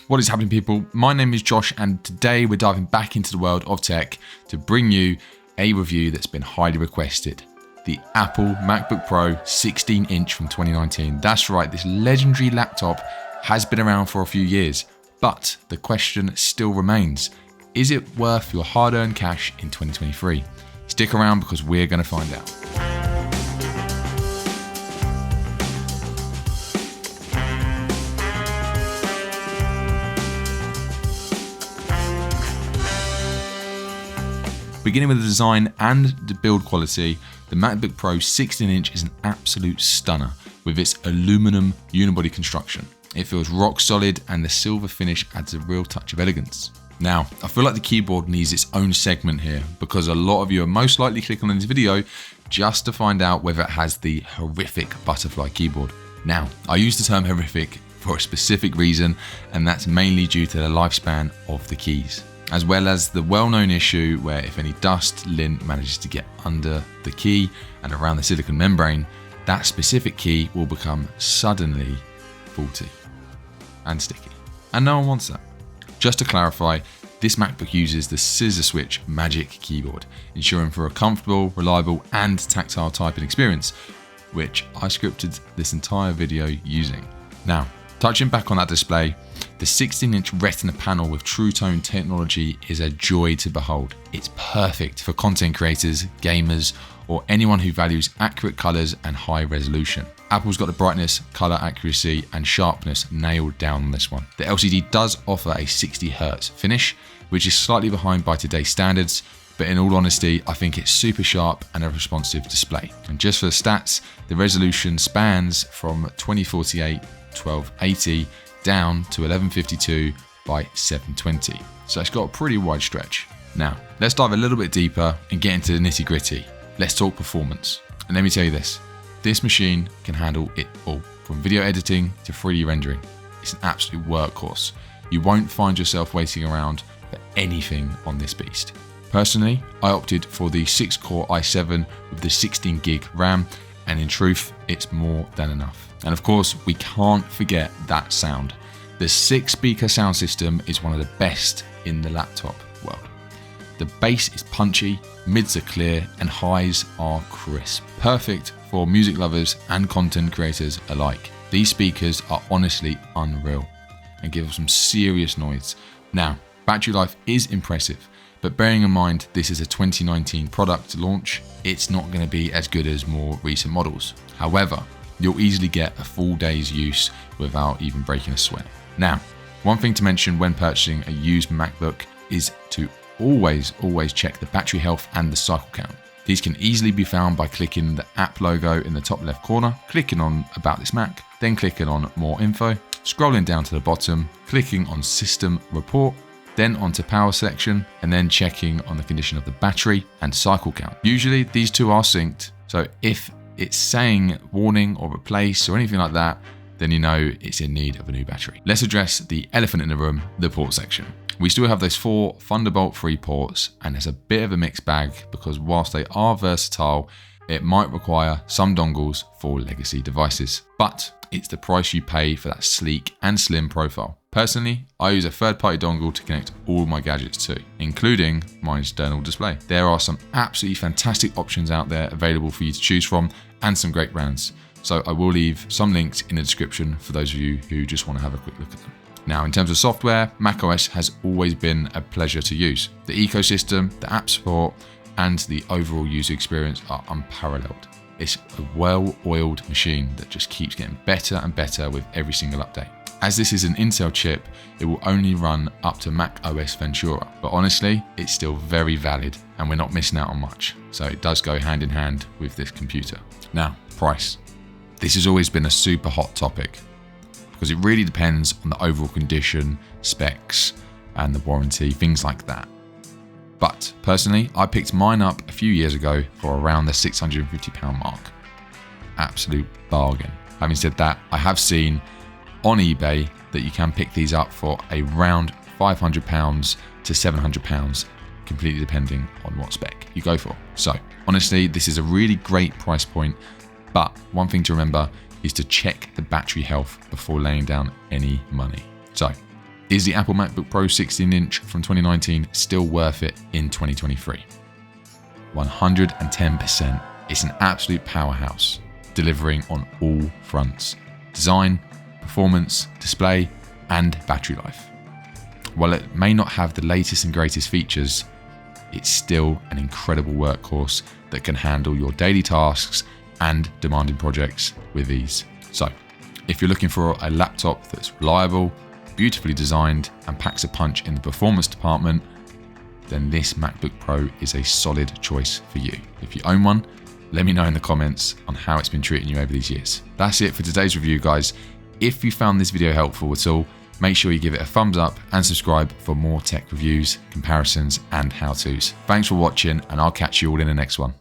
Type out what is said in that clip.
What is happening, people? My name is Josh, and today we're diving back into the world of tech to bring you a review that's been highly requested. The Apple MacBook Pro 16-inch from 2019. That's right, this legendary laptop has been around for a few years, but the question still remains, is it worth your hard-earned cash in 2023? Stick around because we're going to find out. Beginning with the design and the build quality, the MacBook Pro 16-inch is an absolute stunner with its aluminum unibody construction. It feels rock solid and the silver finish adds a real touch of elegance. Now, I feel like the keyboard needs its own segment here because a lot of you are most likely clicking on this video just to find out whether it has the horrific butterfly keyboard. Now, I use the term horrific for a specific reason, and that's mainly due to the lifespan of the keys, as well as the well-known issue where if any dust, lint manages to get under the key and around the silicone membrane, that specific key will become suddenly faulty and sticky. And no one wants that. Just to clarify, this MacBook uses the scissor switch Magic Keyboard, ensuring for a comfortable, reliable, and tactile typing experience, which I scripted this entire video using. Now, touching back on that display, the 16-inch Retina panel with True Tone technology is a joy to behold. It's perfect for content creators, gamers, or anyone who values accurate colors and high resolution. Apple's got the brightness, color accuracy, and sharpness nailed down on this one. The LCD does offer a 60Hz finish, which is slightly behind by today's standards, but in all honesty, I think it's super sharp and a responsive display. And just for the stats, the resolution spans from 2048 1280 down to 1152 by 720. So it's got a pretty wide stretch. Now, let's dive a little bit deeper and get into the nitty gritty. Let's talk performance. And let me tell you this machine can handle it all, from video editing to 3D rendering. It's an absolute workhorse. You won't find yourself waiting around for anything on this beast. Personally, I opted for the 6-core i7 with the 16GB RAM, and in truth, it's more than enough. And of course, we can't forget that sound. The 6-speaker sound system is one of the best in the laptop world. The bass is punchy, mids are clear, and highs are crisp. Perfect for music lovers and content creators alike. These speakers are honestly unreal and give some serious noise. Now, battery life is impressive, but bearing in mind this is a 2019 product launch, it's not going to be as good as more recent models. However, you'll easily get a full day's use without even breaking a sweat. Now, one thing to mention when purchasing a used MacBook is to always check the battery health and the cycle count. These can easily be found by clicking the app logo in the top left corner, clicking on About This Mac, then clicking on More Info, scrolling down to the bottom, clicking on System Report, then onto Power section, and then checking on the condition of the battery and cycle count. Usually these two are synced, so if it's saying warning or replace or anything like that, then you know it's in need of a new battery. Let's address the elephant in the room, the port section. We still have those 4 Thunderbolt 3 ports, and it's a bit of a mixed bag because whilst they are versatile, it might require some dongles for legacy devices. But it's the price you pay for that sleek and slim profile. Personally, I use a third-party dongle to connect all my gadgets to, including my external display. There are some absolutely fantastic options out there available for you to choose from, and some great brands. So I will leave some links in the description for those of you who just want to have a quick look at them. Now, in terms of software, macOS has always been a pleasure to use. The ecosystem, the app support, and the overall user experience are unparalleled. It's a well-oiled machine that just keeps getting better and better with every single update. As this is an Intel chip, it will only run up to macOS Ventura, but honestly, it's still very valid and we're not missing out on much. So it does go hand in hand with this computer. Now, price. This has always been a super hot topic because it really depends on the overall condition, specs, and the warranty, things like that. But personally, I picked mine up a few years ago for around the £650 mark. Absolute bargain. Having said that, I have seen on eBay that you can pick these up for around £500 to £700, completely depending on what spec you go for. So honestly, this is a really great price point, but one thing to remember is to check the battery health before laying down any money. So Is the Apple MacBook Pro 16-inch from 2019 still worth it in 2023? 110%. It's an absolute powerhouse, delivering on all fronts: design, performance, display, and battery life. While it may not have the latest and greatest features, it's still an incredible workhorse that can handle your daily tasks and demanding projects with ease. So, if you're looking for a laptop that's reliable, beautifully designed, and packs a punch in the performance department, then this MacBook Pro is a solid choice for you. If you own one, let me know in the comments on how it's been treating you over these years. That's it for today's review, guys. If you found this video helpful at all, make sure you give it a thumbs up and subscribe for more tech reviews, comparisons, and how-tos. Thanks for watching, and I'll catch you all in the next one.